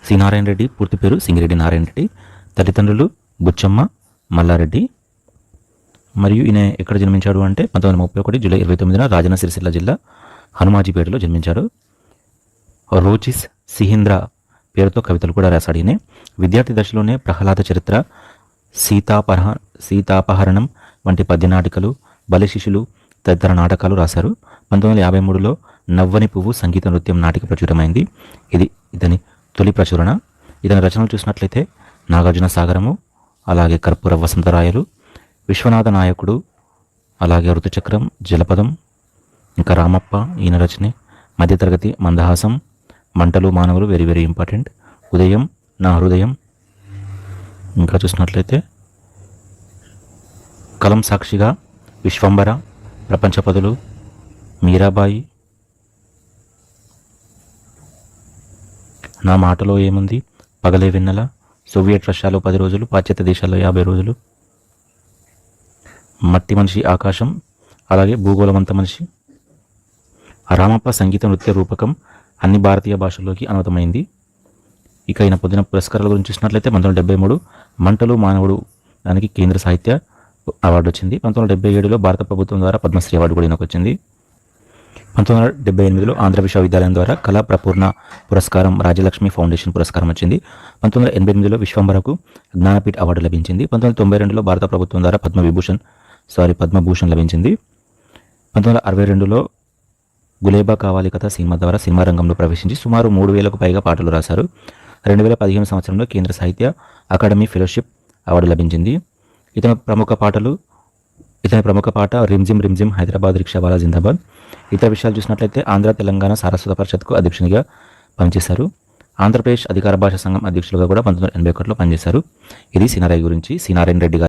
C Narayana Reddy పూర్తి పేరు సింగిరెడ్డి నారాయణ రెడ్డి. తల్లిదండ్రులు బుచ్చమ్మ మల్లారెడ్డి. మరియు ఈయన ఎక్కడ జన్మించాడు అంటే 1931 జూలై 29న రాజన్న సిరిసిల్ల జిల్లా హనుమాజీపేటలో జన్మించాడు. రోచిస్ సిహింద్ర పేరుతో కవితలు కూడా రాశాడు ఈయన. విద్యార్థి దశలోనే ప్రహ్లాద చరిత్ర, సీతాపహరణం వంటి పద్య నాటికలు, బలిశిష్యులు తదితర నాటకాలు రాశారు. 1953లో నవ్వని పువ్వు సంగీత నృత్యం నాటిక ప్రచురమైంది. ఇది ఇతని తొలి ప్రచురణ. ఇతని రచనలు చూసినట్లయితే నాగార్జున సాగరము, అలాగే కర్పూర వసంతరాయలు, విశ్వనాథ నాయకుడు, అలాగే ఋతుచక్రం, జలపదం, ఇంకా రామప్ప ఈయన రచనే, మధ్యతరగతి, మందహాసం, మంటలు మానవులు వెరీ వెరీ ఇంపార్టెంట్, ఉదయం, నా హృదయం. ఇంకా చూసినట్లయితే కలం సాక్షిగా, విశ్వంబర, ప్రపంచ పదులు, మీరాబాయి, నా మాటలో ఏముంది, పగలే వెన్నెల, సోవియట్ రష్యాలో 10 రోజులు, పాశ్చాత్య దేశాల్లో 50 రోజులు, మట్టి మనిషి ఆకాశం, అలాగే భూగోళమంత మనిషి. రామప్ప సంగీత నృత్య రూపకం అన్ని భారతీయ భాషల్లోకి అనువాదమైంది. ఇక ఈయన పొందిన పురస్కారాల గురించి చూసినట్లయితే 1973 మంటలు మానవుడు దానికి కేంద్ర సాహిత్య అవార్డు వచ్చింది. 1977లో భారత ప్రభుత్వం ద్వారా పద్మశ్రీ అవార్డు కూడా ఈయనకు వచ్చింది. 1978లో ఆంధ్ర విశ్వవిద్యాలయం ద్వారా కళా ప్రపూర్ణ పురస్కారం, రాజలక్ష్మి ఫౌండేషన్ పురస్కారం వచ్చింది. 1988లో విశ్వంబరకు జ్ఞానపీఠ అవార్డు లభించింది. 1992లో భారత ప్రభుత్వం ద్వారా పద్మభూషణ్ లభించింది. 1962లో గులేబా కావాలి కథ సినిమా ద్వారా సినిమా రంగంలో ప్రవేశించి సుమారు 3000కు పైగా పాటలు రాశారు. 2015 సంవత్సరంలో కేంద్ర సాహిత్య అకాడమీ ఫెలోషిప్ అవార్డు లభించింది. ఇతని ప్రముఖ పాట రిమ్జిమ్ రిమ్జిమ్ హైదరాబాద్ రిక్షావాలా జిందాబాద్. ఇతర విషయాలు చూసినట్లయితే ఆంధ్ర తెలంగాణ సారస్వత పరిషత్కు అధ్యక్షునిగా పనిచేశారు. ఆంధ్రప్రదేశ్ అధికార భాషా సంఘం అధ్యక్షులుగా కూడా 1981లో పనిచేశారు. ఇది సి నారాయణ గురించి. సి నారాయణ రెడ్డి గారు